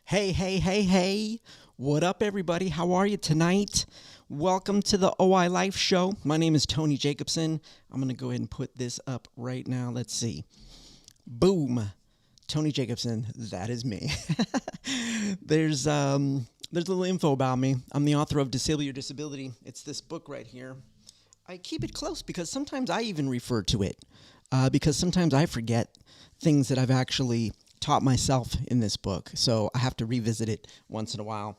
Hey, hey, hey, hey. What up, everybody? How are you tonight? Welcome to the O.I. Life Show. My name is Tony Jacobsen. I'm going to go ahead and put this up right now. Let's see. Boom. Tony Jacobsen. That is me. There's a little info about me. I'm the author of Disable Your Disability. It's this book right here. I keep it close because sometimes I even refer to it because sometimes I forget things that I've actually taught myself in this book. So I have to revisit it once in a while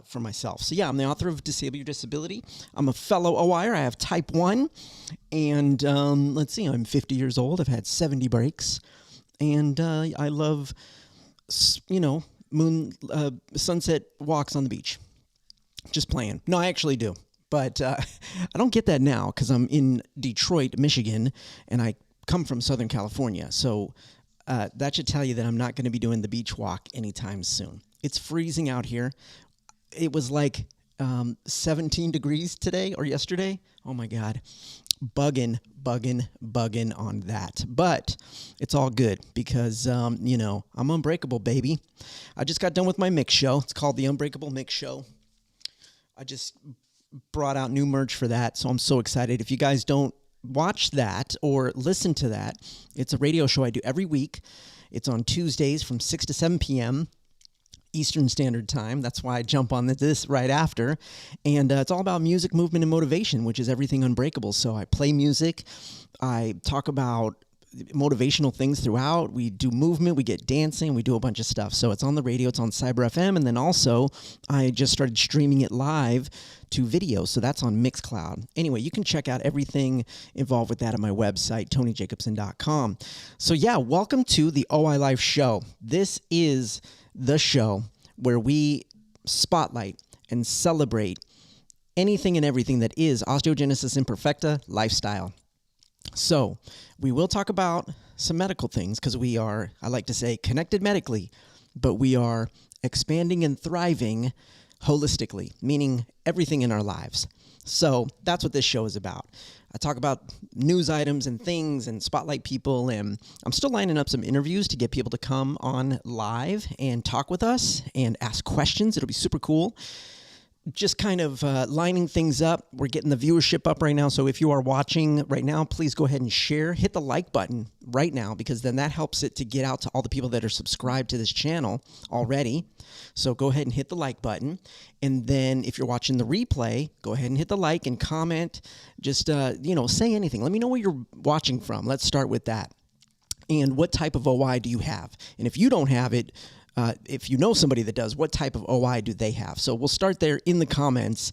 for myself. So yeah, I'm the author of Disable Your Disability. I'm a fellow O.I.er. I have type 1. And let's see, I'm 50 years old. I've had 70 breaks. And I love, sunset walks on the beach. Just playing. No, I actually do. But I don't get that now because I'm in Detroit, Michigan, and I come from Southern California. So that should tell you that I'm not going to be doing the beach walk anytime soon. It's freezing out here. It was like 17 degrees today or yesterday. Oh, my God. Bugging on that. But it's all good because, I'm unbreakable, baby. I just got done with my mix show. It's called the Unbreakable Mix Show. I just brought out new merch for that, so I'm so excited. If you guys don't watch that or listen to that, it's a radio show I do every week. It's on Tuesdays from 6 to 7 p.m. Eastern Standard Time. That's why I jump on this right after. And it's all about music, movement, and motivation, which is everything Unbreakable. So I play music. I talk about motivational things throughout. We do movement, we get dancing, we do a bunch of stuff. So it's on the radio, it's on Cyber FM, and then also I just started streaming it live to video, so that's on Mixcloud. Anyway, you can check out everything involved with that at my website, TonyJacobsen.com. So yeah, welcome to the O.I. Life Show. This is the show where we spotlight and celebrate anything and everything that is Osteogenesis Imperfecta lifestyle. So we will talk about some medical things because we are, I like to say, connected medically, but we are expanding and thriving holistically, meaning everything in our lives. So that's what this show is about. I talk about news items and things and spotlight people, and I'm still lining up some interviews to get people to come on live and talk with us and ask questions. It'll be super cool. Just kind of lining things up. We're getting the viewership up right now. So if you are watching right now, please go ahead and share. Hit the like button right now because then that helps it to get out to all the people that are subscribed to this channel already. So go ahead and hit the like button. And then if you're watching the replay, go ahead and hit the like and comment. Just, say anything. Let me know where you're watching from. Let's start with that. And what type of O.I. do you have? And if you don't have it, if you know somebody that does, what type of O.I. do they have? So we'll start there in the comments,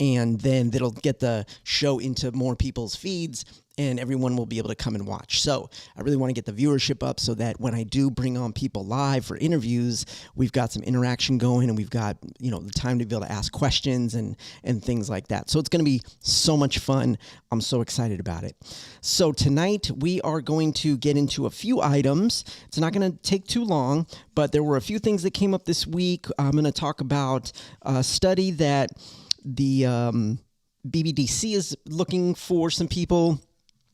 and then that'll get the show into more people's feeds, and everyone will be able to come and watch. So I really want to get the viewership up so that when I do bring on people live for interviews, we've got some interaction going, and we've got, the time to be able to ask questions and things like that. So it's going to be so much fun. I'm so excited about it. So tonight we are going to get into a few items. It's not going to take too long, but there were a few things that came up this week. I'm going to talk about a study that the BBDS is looking for some people.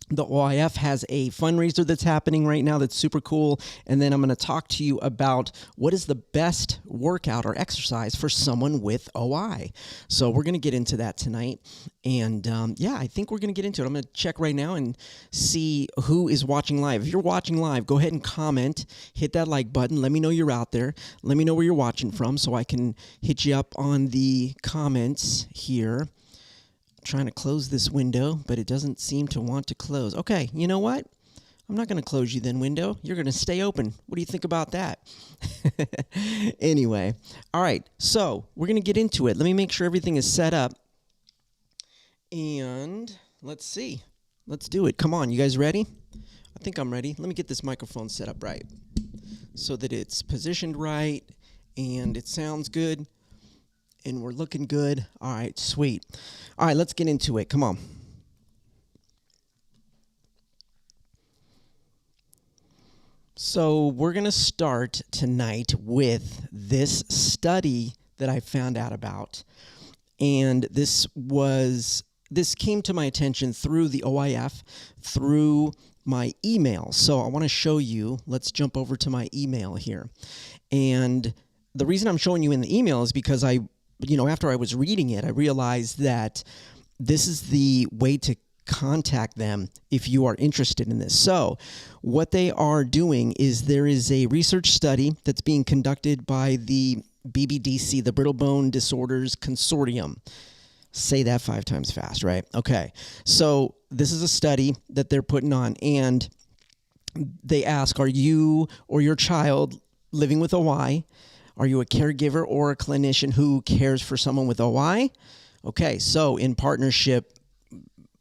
The O.I.er has a fundraiser that's happening right now that's super cool. And then I'm going to talk to you about what is the best workout or exercise for someone with O.I. So we're going to get into that tonight. And I think we're going to get into it. I'm going to check right now and see who is watching live. If you're watching live, go ahead and comment. Hit that like button. Let me know you're out there. Let me know where you're watching from so I can hit you up on the comments here. Trying to close this window, but it doesn't seem to want to close. Okay, you know what? I'm not going to close you then, window. You're going to stay open. What do you think about that? Anyway, all right, so we're going to get into it. Let me make sure everything is set up. And let's see. Let's do it. Come on, you guys ready? I think I'm ready. Let me get this microphone set up right so that it's positioned right and it sounds good. And we're looking good. All right, sweet. All right, let's get into it. Come on. So we're going to start tonight with this study that I found out about. And this came to my attention through the O.I.er, through my email. So I want to show you. Let's jump over to my email here. And the reason I'm showing you in the email is because after I was reading it, I realized that this is the way to contact them if you are interested in this. So what they are doing is there is a research study that's being conducted by the BBDC, the Brittle Bone Disorders Consortium. Say that 5 times fast, right? Okay. So this is a study that they're putting on, and they ask, are you or your child living with OI? Are you a caregiver or a clinician who cares for someone with OI? Okay, so in partnership,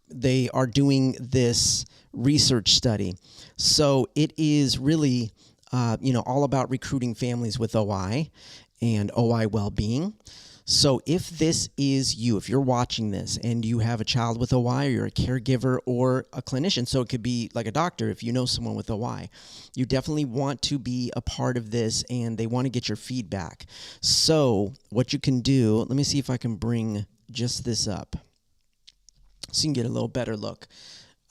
they are doing this research study. So it is really, all about recruiting families with OI and OI well-being. So if this is you, if you're watching this and you have a child with OI, or you're a caregiver or a clinician, so it could be like a doctor if you know someone with OI, you definitely want to be a part of this, and they want to get your feedback. So what you can do, let me see if I can bring just this up so you can get a little better look.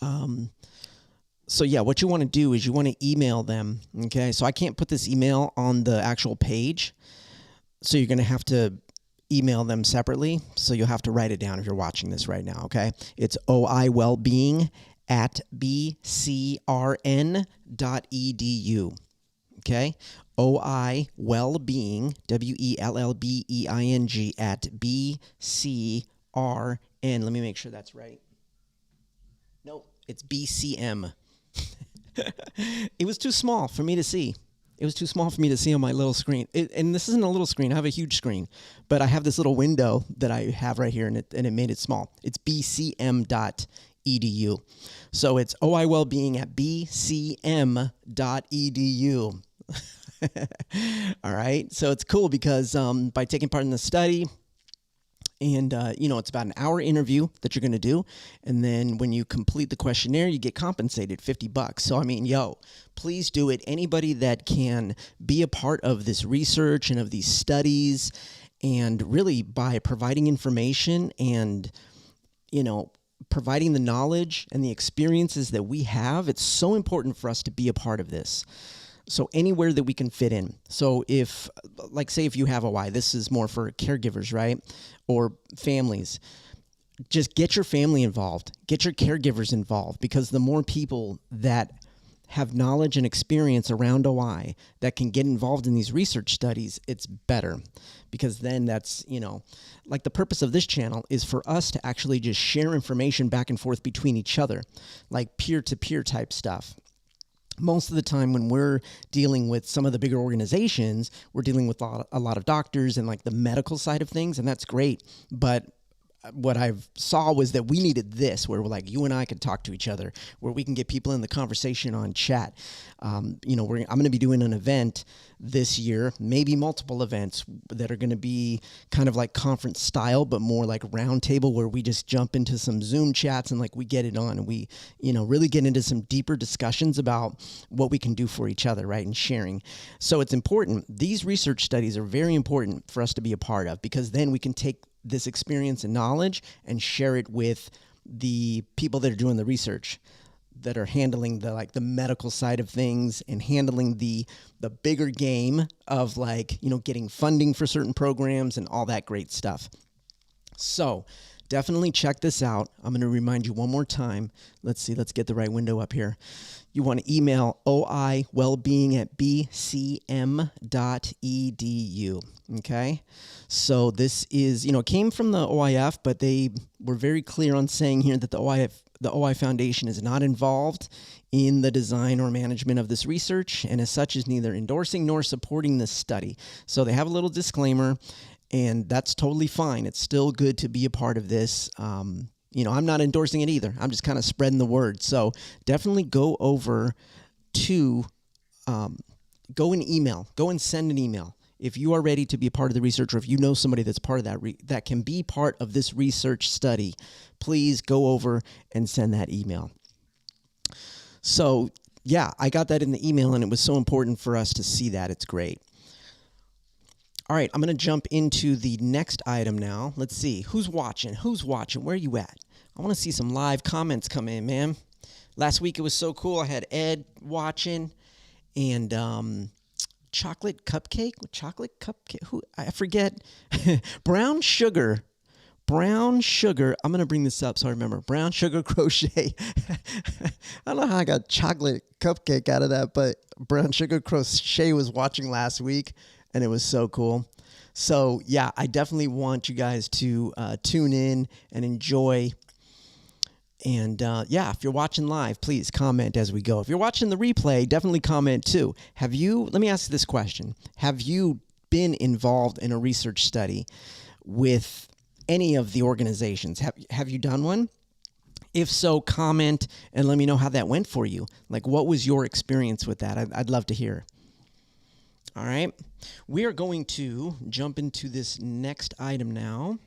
What you want to do is you want to email them, okay? So I can't put this email on the actual page, so you're going to have to email them separately, so you'll have to write it down if you're watching this right now, okay? It's oiwellbeing@bcrn.edu, okay? oiwellbeing, WELLBEING, @BCRN. Let me make sure that's right. Nope, it's BCM. It was too small for me to see. It was too small for me to see on my little screen. And this isn't a little screen. I have a huge screen. But I have this little window that I have right here, and it made it small. It's bcm.edu. So it's oiwellbeing at bcm.edu. All right. So it's cool because by taking part in the study, and, it's about an hour interview that you're going to do. And then when you complete the questionnaire, you get compensated $50. So, please do it. Anybody that can be a part of this research and of these studies, and really by providing information and, providing the knowledge and the experiences that we have, it's so important for us to be a part of this. So anywhere that we can fit in. So if you have OI, this is more for caregivers, right? Or families. Just get your family involved. Get your caregivers involved, because the more people that have knowledge and experience around OI that can get involved in these research studies, it's better. Because then that's, the purpose of this channel is for us to actually just share information back and forth between each other, like peer-to-peer type stuff. Most of the time when we're dealing with some of the bigger organizations, we're dealing with a lot of doctors and the medical side of things, and that's great. But what I saw was that we needed this, where you and I could talk to each other, where we can get people in the conversation on chat. I'm going to be doing an event this year, maybe multiple events that are going to be kind of like conference style, but more like round table, where we just jump into some Zoom chats and we get it on, and we, really get into some deeper discussions about what we can do for each other, right? And sharing. So it's important. These research studies are very important for us to be a part of, because then we can take this experience and knowledge and share it with the people that are doing the research, that are handling the medical side of things, and handling the bigger game of getting funding for certain programs and all that great stuff. So definitely check this out. I'm going to remind you one more time. Let's get the right window up here. You want to email oiwellbeing@bcm.edu. Okay. So this is, came from the OIF, but they were very clear on saying here that the OI Foundation is not involved in the design or management of this research, and as such is neither endorsing nor supporting this study. So they have a little disclaimer, and that's totally fine. It's still good to be a part of this. I'm not endorsing it either. I'm just kind of spreading the word. So definitely go over to, go and send an email. If you are ready to be a part of the research, or if you know somebody that's part of that, that can be part of this research study, please go over and send that email. So yeah, I got that in the email, and it was so important for us to see that. It's great. All right, I'm going to jump into the next item now. Let's see. Who's watching? Where are you at? I want to see some live comments come in, man. Last week it was so cool. I had Ed watching, and chocolate cupcake. Who I forget. Brown sugar. Brown sugar. I'm gonna bring this up so I remember. Brown sugar crochet. I don't know how I got chocolate cupcake out of that, but brown sugar crochet was watching last week, and it was so cool. So yeah, I definitely want you guys to tune in and enjoy. And yeah, if you're watching live, please comment as we go. If you're watching the replay, definitely comment too. Let me ask you this question. Have you been involved in a research study with any of the organizations? Have you done one? If so, comment and let me know how that went for you. Like, what was your experience with that? I'd love to hear. All right. We are going to jump into this next item now.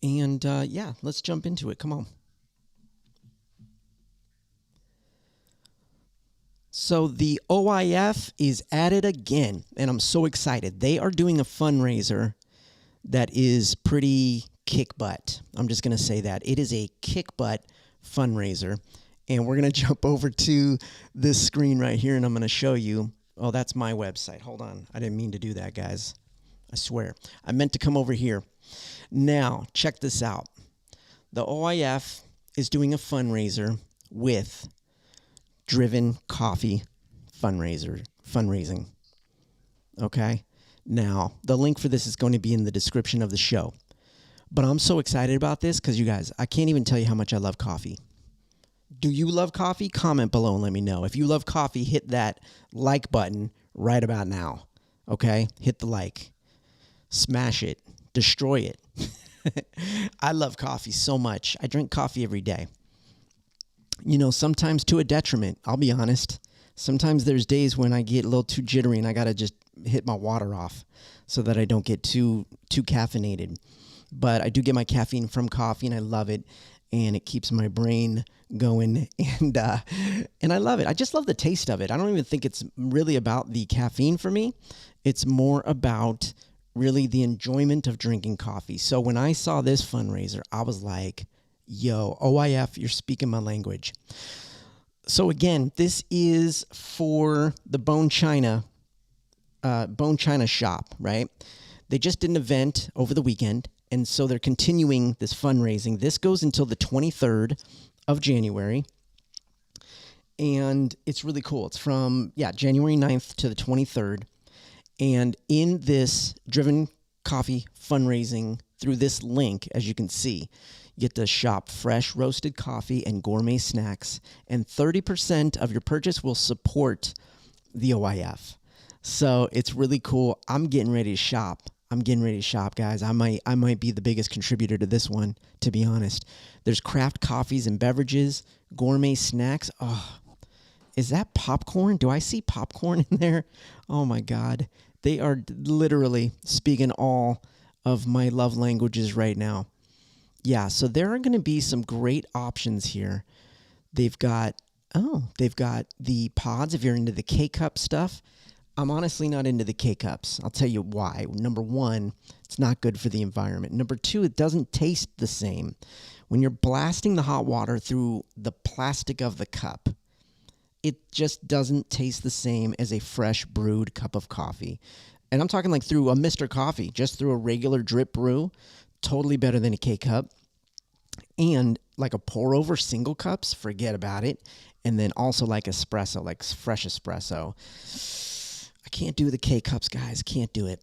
And yeah, let's jump into it. Come on. So the O.I.er is at it again, and I'm so excited. They are doing a fundraiser that is pretty kick butt. I'm just going to say that. It is a kick butt fundraiser, and we're going to jump over to this screen right here, and I'm going to show you. Oh, that's my website. Hold on. I didn't mean to do that, guys. I swear. I meant to come over here. Now, check this out. The O.I.er is doing a fundraiser with Driven Coffee fundraising. Okay? Now, the link for this is going to be in the description of the show. But I'm so excited about this because, you guys, I can't even tell you how much I love coffee. Do you love coffee? Comment below and let me know. If you love coffee, hit that like button right about now. Okay? Hit the like. Smash it. Destroy it. I love coffee so much. I drink coffee every day. You know, sometimes to a detriment, I'll be honest. Sometimes there's days when I get a little too jittery and I got to just hit my water off so that I don't get too caffeinated. But I do get my caffeine from coffee and I love it. And it keeps my brain going. And I love it. I just love the taste of it. I don't even think it's really about the caffeine for me. It's more about really the enjoyment of drinking coffee. So when I saw this fundraiser, I was like, yo, O.I.er, you're speaking my language. So again, this is for the Bone China shop, right? They just did an event over the weekend, and so they're continuing this fundraising. This goes until the 23rd of January, and it's really cool. It's from, January 9th to the 23rd. And in this Driven Coffee fundraising, through this link, as you can see, you get to shop fresh roasted coffee and gourmet snacks, and 30% of your purchase will support the O.I.er. So it's really cool. I'm getting ready to shop. Guys. I might be the biggest contributor to this one, to be honest. There's craft coffees and beverages, gourmet snacks. Oh, is that popcorn? Do I see popcorn in there? Oh, my God. They are literally speaking all of my love languages right now. Yeah, so there are going to be some great options here. They've got the pods if you're into the K-Cup stuff. I'm honestly not into the K-Cups. I'll tell you why. Number one, it's not good for the environment. Number two, it doesn't taste the same. When you're blasting the hot water through the plastic of the cup, it just doesn't taste the same as a fresh brewed cup of coffee. And I'm talking like through a Mr. Coffee, just through a regular drip brew, totally better than a K-Cup. And like a pour over single cups, forget about it. And then also like espresso, like fresh espresso. I can't do the K-Cups, guys. Can't do it.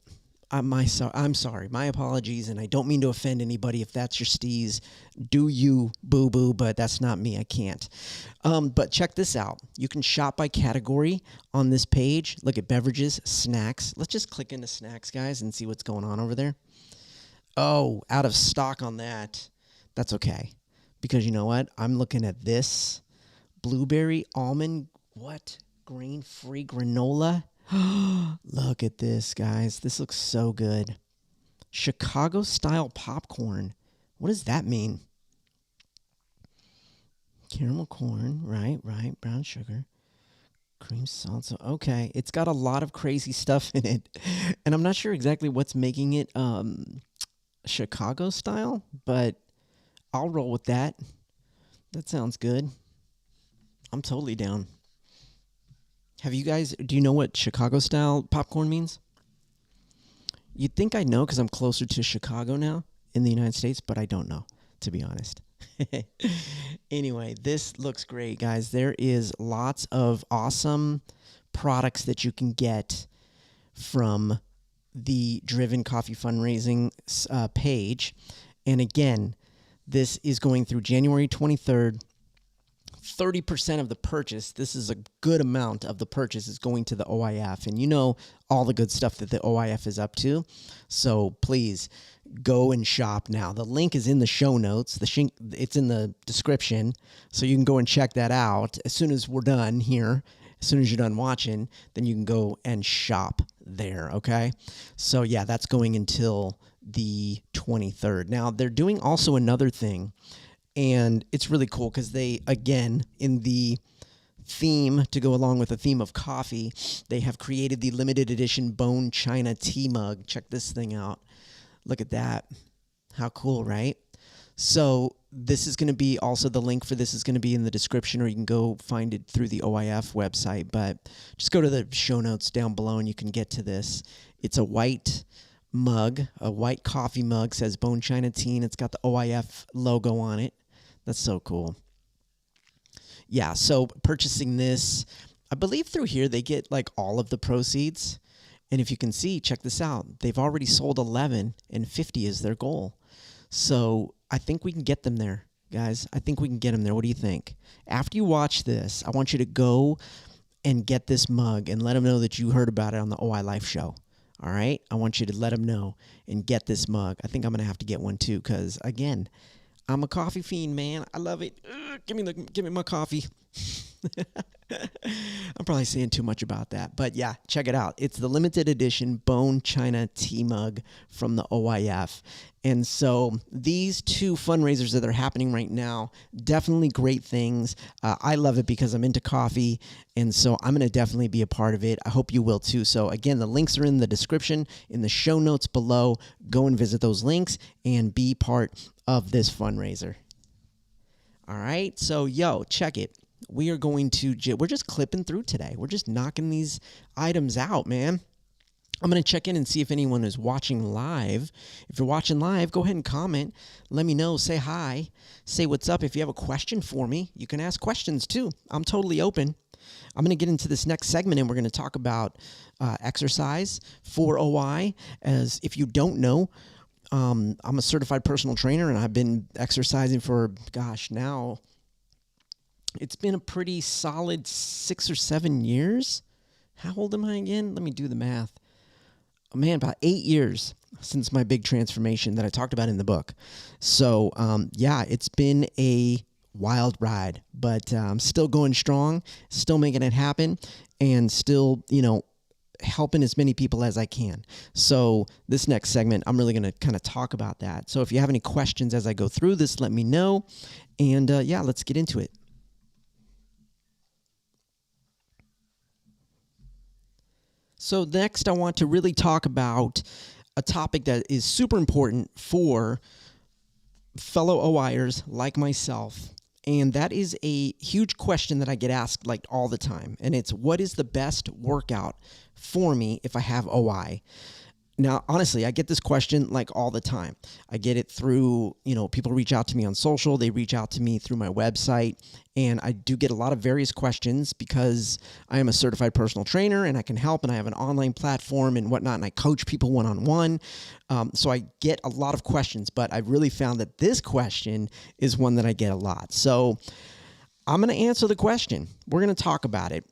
I'm sorry. My apologies, and I don't mean to offend anybody if that's your steez. Do you, boo-boo, but that's not me. I can't. But check this out. You can shop by category on this page. Look at beverages, snacks. Let's just click into snacks, guys, and see what's going on over there. Oh, out of stock on that. That's okay. Because you know what? I'm looking at this. Blueberry, almond, grain-free granola. Look at this, guys. This looks so good. Chicago-style popcorn. What does that mean? Caramel corn. Right. Brown sugar. Cream salsa. Okay. It's got a lot of crazy stuff in it. And I'm not sure exactly what's making it Chicago-style, but I'll roll with that. That sounds good. I'm totally down. Do you know what Chicago style popcorn means? You'd think I know because I'm closer to Chicago now in the United States, but I don't know, to be honest. Anyway, this looks great, guys. There is lots of awesome products that you can get from the Driven Coffee fundraising page. And again, this is going through January 23rd. 30% of the purchase, this is a good amount of the purchase, is going to the OIF. And you know all the good stuff that the OIF is up to. So please go and shop now. The link is in the show notes. It's in the description. So you can go and check that out. As soon as we're done here, as soon as you're done watching, then you can go and shop there, okay? So yeah, that's going until the 23rd. Now, they're doing also another thing. And it's really cool because they, again, in the theme, to go along with the theme of coffee, they have created the limited edition bone china tea mug. Check this thing out. Look at that. How cool, right? So this is going to be also, the link for this is going to be in the description, or you can go find it through the OIF website. But just go to the show notes down below and you can get to this. It's a white mug, a white coffee mug, says bone china tea, and it's got the OIF logo on it. That's so cool. Yeah, so purchasing this, I believe through here they get like all of the proceeds. And if you can see, check this out. They've already sold 11 and 50 is their goal. So I think we can get them there, guys. I think we can get them there. What do you think? After you watch this, I want you to go and get this mug and let them know that you heard about it on the OI Life show. All right? I want you to let them know and get this mug. I think I'm going to have to get one too because, again, I'm a coffee fiend, man. I love it. Give me my coffee. I'm probably saying too much about that. But yeah, check it out. It's the limited edition bone china tea mug from the OIF. And so these two fundraisers that are happening right now, definitely great things. I love it because I'm into coffee. And so I'm going to definitely be a part of it. I hope you will too. So again, the links are in the description, in the show notes below. Go and visit those links and be part of this fundraiser. All right. So, check it. We're just clipping through today. We're just knocking these items out, man. I'm going to check in and see if anyone is watching live. If you're watching live, go ahead and comment. Let me know. Say hi. Say what's up. If you have a question for me, you can ask questions too. I'm totally open. I'm going to get into this next segment, and we're going to talk about exercise for OI. As if you don't know, I'm a certified personal trainer, and I've been exercising for, now it's been a pretty solid 6 or 7 years. How old am I again? Let me do the math. Oh, man, about 8 years since my big transformation that I talked about in the book. So, it's been a wild ride, but I'm still going strong, still making it happen, and still, helping as many people as I can. So this next segment, I'm really going to kind of talk about that. So if you have any questions as I go through this, let me know. And let's get into it. So next, I want to really talk about a topic that is super important for fellow O.I.ers like myself. And that is a huge question that I get asked like all the time. And it's, what is the best workout for me if I have OI? Now, honestly, I get this question like all the time. I get it through, people reach out to me on social. They reach out to me through my website. And I do get a lot of various questions because I am a certified personal trainer and I can help, and I have an online platform and whatnot, and I coach people one-on-one. So I get a lot of questions, but I've really found that this question is one that I get a lot. So I'm going to answer the question. We're going to talk about it.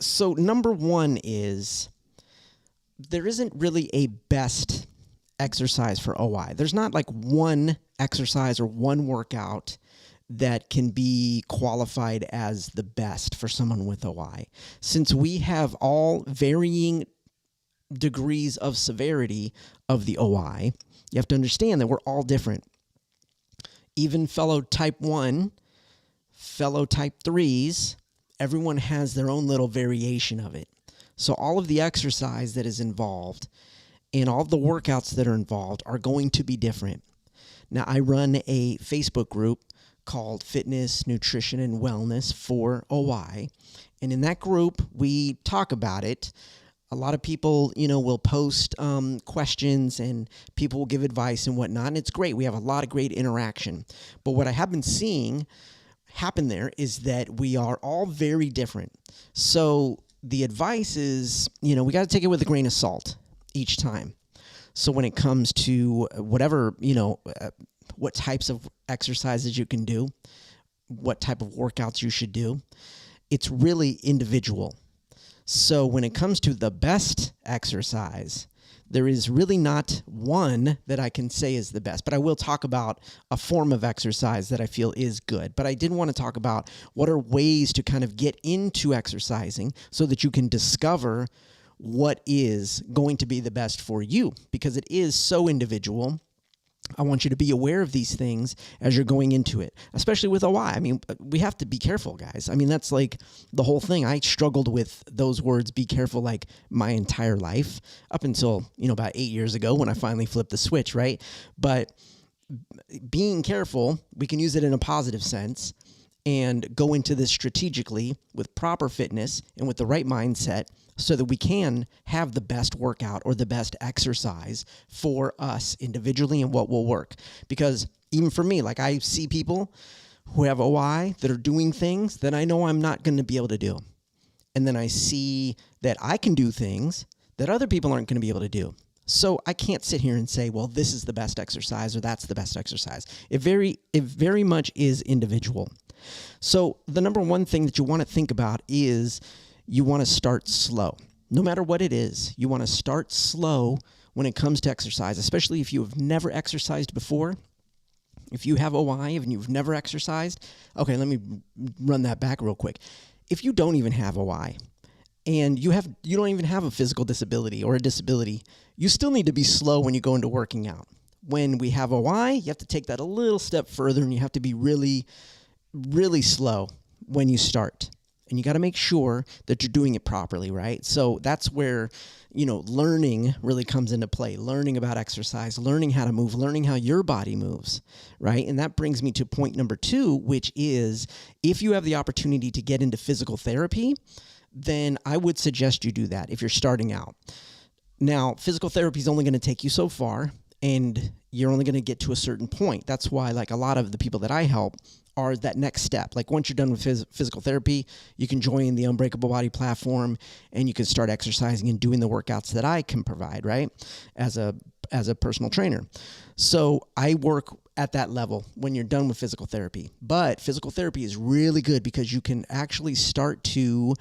So number one is, there isn't really a best exercise for OI. There's not like one exercise or one workout that can be qualified as the best for someone with OI. Since we have all varying degrees of severity of the OI, you have to understand that we're all different. Even fellow type 1, fellow type 3s, everyone has their own little variation of it. So all of the exercise that is involved and all of the workouts that are involved are going to be different. Now, I run a Facebook group called Fitness, Nutrition, and Wellness for O.I. And in that group, we talk about it. A lot of people, will post questions and people will give advice and whatnot. And it's great. We have a lot of great interaction. But what I have been seeing happen there is that we are all very different. So the advice is, we got to take it with a grain of salt each time. So when it comes to whatever, what types of exercises you can do, what type of workouts you should do, it's really individual. So when it comes to the best exercise, there is really not one that I can say is the best, but I will talk about a form of exercise that I feel is good. But I did want to talk about what are ways to kind of get into exercising so that you can discover what is going to be the best for you, because it is so individual. I want you to be aware of these things as you're going into it, especially with O.I. I mean, we have to be careful, guys. I mean, that's like the whole thing. I struggled with those words, be careful, like my entire life up until, about 8 years ago when I finally flipped the switch, right? But being careful, we can use it in a positive sense and go into this strategically with proper fitness and with the right mindset so that we can have the best workout or the best exercise for us individually and what will work. Because even for me, like I see people who have O.I. that are doing things that I know I'm not going to be able to do. And then I see that I can do things that other people aren't going to be able to do. So I can't sit here and say, well, this is the best exercise or that's the best exercise. It very much is individual. So the number one thing that you want to think about is you want to start slow. No matter what it is, you want to start slow when it comes to exercise, especially if you have never exercised before. If you have O.I. and you've never exercised, okay, let me run that back real quick. If you don't even have O.I. and you don't even have a physical disability or a disability, you still need to be slow when you go into working out. When we have O.I., you have to take that a little step further and you have to be really, really slow when you start. And you got to make sure that you're doing it properly, right? So that's where, learning really comes into play. Learning about exercise, learning how to move, learning how your body moves, right? And that brings me to point number 2, which is if you have the opportunity to get into physical therapy, then I would suggest you do that if you're starting out. Now, physical therapy is only going to take you so far, and you're only going to get to a certain point. That's why, like, a lot of the people that I help are that next step. Like, once you're done with physical therapy, you can join the Unbreakable Body platform, and you can start exercising and doing the workouts that I can provide, right, as a personal trainer. So I work at that level when you're done with physical therapy. But physical therapy is really good because you can actually start to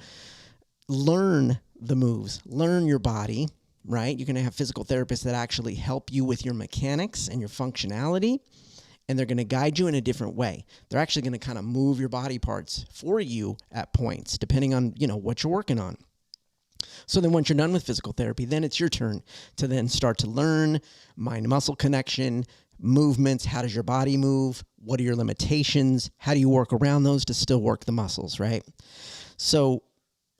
learn the moves, learn your body, right? You're going to have physical therapists that actually help you with your mechanics and your functionality, and they're going to guide you in a different way. They're actually going to kind of move your body parts for you at points, depending on, what you're working on. So then once you're done with physical therapy, then it's your turn to then start to learn mind-muscle connection, movements. How does your body move? What are your limitations? How do you work around those to still work the muscles, right? So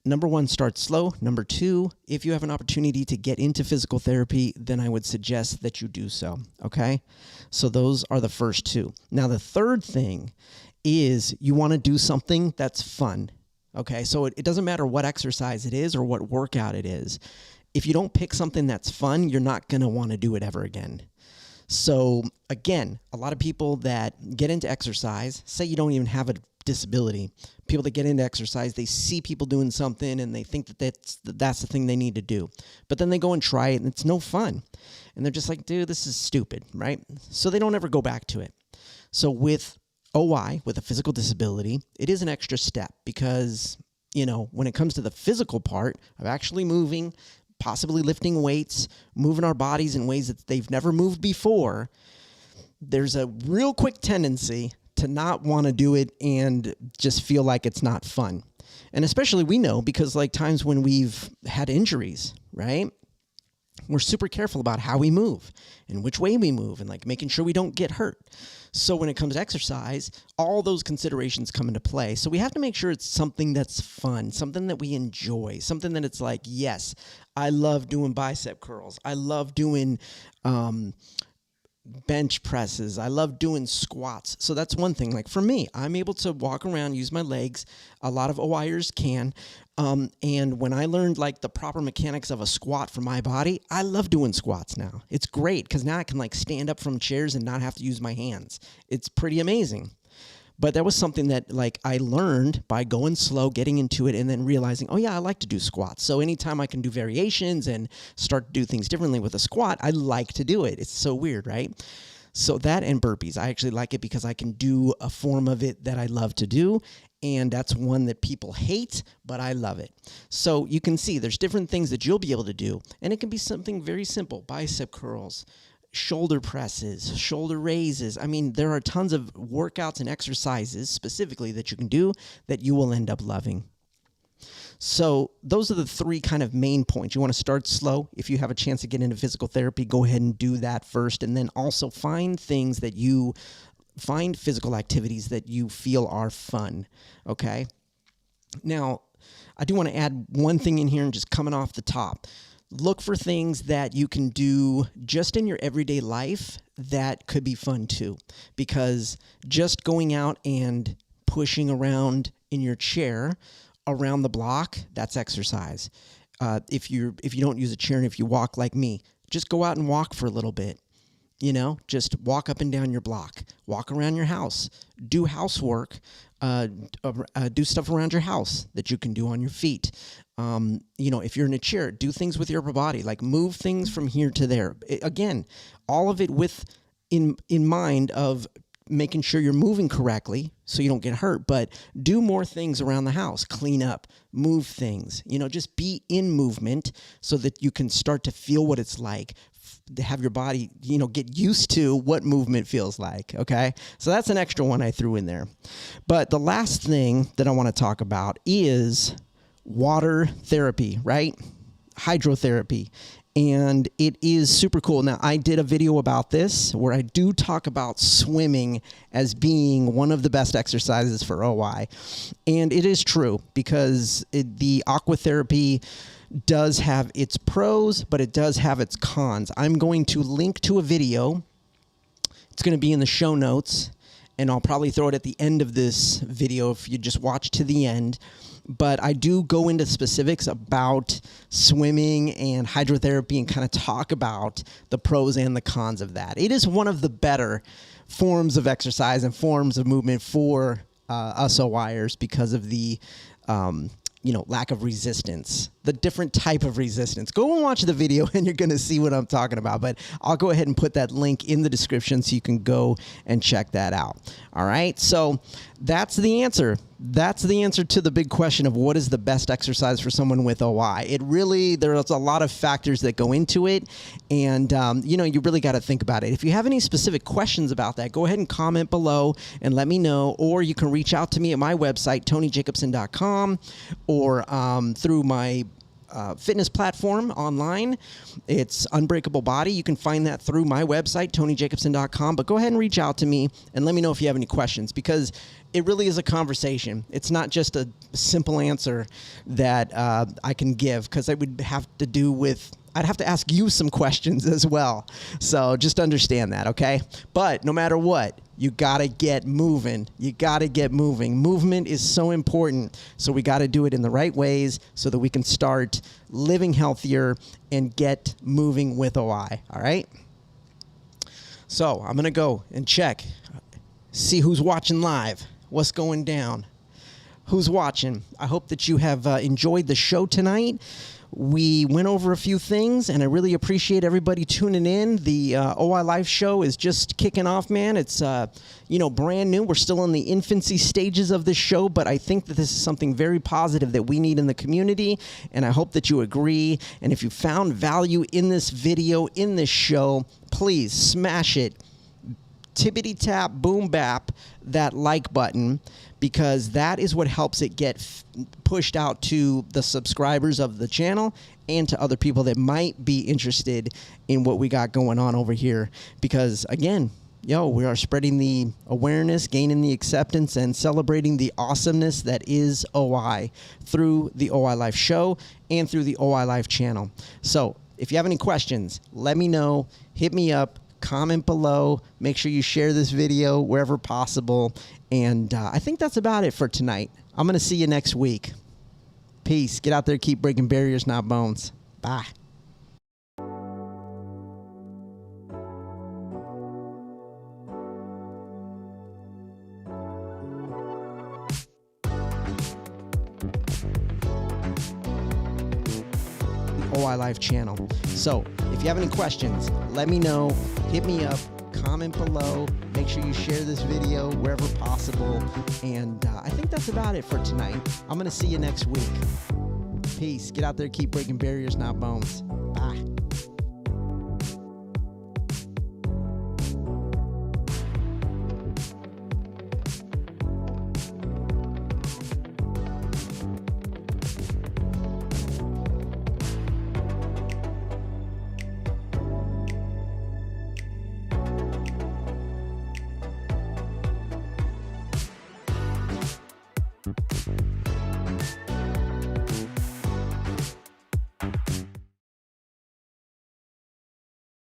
number 1, start slow. Number 2, if you have an opportunity to get into physical therapy, then I would suggest that you do so, okay? So those are the first 2. Now, the third thing is you want to do something that's fun, okay? So it doesn't matter what exercise it is or what workout it is. If you don't pick something that's fun, you're not going to want to do it ever again. So again, a lot of people that get into exercise, say you don't even have a disability, people that get into exercise, they see people doing something and they think that that's the thing they need to do. But then they go and try it and it's no fun. And they're just like, dude, this is stupid, right? So they don't ever go back to it. So with O.I., with a physical disability, it is an extra step because, when it comes to the physical part of actually moving, possibly lifting weights, moving our bodies in ways that they've never moved before, there's a real quick tendency to not want to do it and just feel like it's not fun. And especially we know because like times when we've had injuries, right? We're super careful about how we move and which way we move and like making sure we don't get hurt. So when it comes to exercise, all those considerations come into play. So we have to make sure it's something that's fun, something that we enjoy, something that it's like, yes, I love doing bicep curls. I love doing bench presses. I love doing squats. So that's one thing. Like for me, I'm able to walk around, use my legs. A lot of O.I.ers can. And when I learned like the proper mechanics of a squat for my body, I love doing squats now. It's great because now I can like stand up from chairs and not have to use my hands. It's pretty amazing. But that was something that like I learned by going slow, getting into it, and then realizing, oh yeah, I like to do squats. So anytime I can do variations and start to do things differently with a squat, I like to do it. It's so weird, right? So that and burpees, I actually like it because I can do a form of it that I love to do. And that's one that people hate, but I love it. So you can see there's different things that you'll be able to do. And it can be something very simple, bicep curls, shoulder presses, shoulder raises. I mean, there are tons of workouts and exercises specifically that you can do that you will end up loving. So those are the three kind of main points. You want to start slow. If you have a chance to get into physical therapy, go ahead and do that first. And then also find physical activities that you feel are fun, okay? Now, I do want to add one thing in here and just coming off the top. Look for things that you can do just in your everyday life that could be fun too, because just going out and pushing around in your chair around the block, that's exercise. If you don't use a chair and if you walk like me, just go out and walk for a little bit. You know, just walk up and down your block, walk around your house, do housework, do stuff around your house that you can do on your feet. If you're in a chair, do things with your upper body, like move things from here to there. Again, all of it with in mind of making sure you're moving correctly so you don't get hurt, but do more things around the house, clean up, move things, just be in movement so that you can start to feel what it's like to have your body, get used to what movement feels like, okay? So that's an extra one I threw in there. But the last thing that I want to talk about is water therapy, right? Hydrotherapy. And it is super cool. Now, I did a video about this where I do talk about swimming as being one of the best exercises for O.I. And it is true because the aquatherapy does have its pros, but it does have its cons. I'm going to link to a video. It's going to be in the show notes, and I'll probably throw it at the end of this video if you just watch to the end. But I do go into specifics about swimming and hydrotherapy and kind of talk about the pros and the cons of that. It is one of the better forms of exercise and forms of movement for us O.I.ers because of the lack of resistance, the different type of resistance. Go and watch the video and you're going to see what I'm talking about. But I'll go ahead and put that link in the description so you can go and check that out. All right. So that's the answer. That's the answer to the big question of what is the best exercise for someone with O.I. There's a lot of factors that go into it. And, you really got to think about it. If you have any specific questions about that, go ahead and comment below and let me know. Or you can reach out to me at my website, TonyJacobsen.com, or through my fitness platform online. It's Unbreakable Body. You can find that through my website, TonyJacobsen.com. But go ahead and reach out to me and let me know if you have any questions, because it really is a conversation. It's not just a simple answer that I can give, because I would have to I'd have to ask you some questions as well. So just understand that, okay? But no matter what, you got to get moving. You got to get moving. Movement is so important. So we got to do it in the right ways so that we can start living healthier and get moving with O.I., all right? So I'm going to go and check, see who's watching live, what's going down, who's watching. I hope that you have enjoyed the show tonight. We went over a few things, and I really appreciate everybody tuning in. The O.I. Life show is just kicking off, man. It's, brand new. We're still in the infancy stages of this show, but I think that this is something very positive that we need in the community, and I hope that you agree. And if you found value in this video, in this show, please smash it. Tippity tap, boom bap, that like button, because that is what helps it get pushed out to the subscribers of the channel and to other people that might be interested in what we got going on over here. Because again, we are spreading the awareness, gaining the acceptance, and celebrating the awesomeness that is O.I. through the O.I. Life show and through the O.I. Life channel. So if you have any questions, let me know. Hit me up. comment below. Make sure you share this video wherever possible. And I think that's about it for tonight. I'm going to see you next week. Peace. Get out there, keep breaking barriers, not bones. Bye. O.I. Life channel. So if you have any questions, let me know. Hit me up. Comment below. Make sure you share this video wherever possible. And I think that's about it for tonight. I'm going to see you next week. Peace. Get out there, keep breaking barriers, not bones.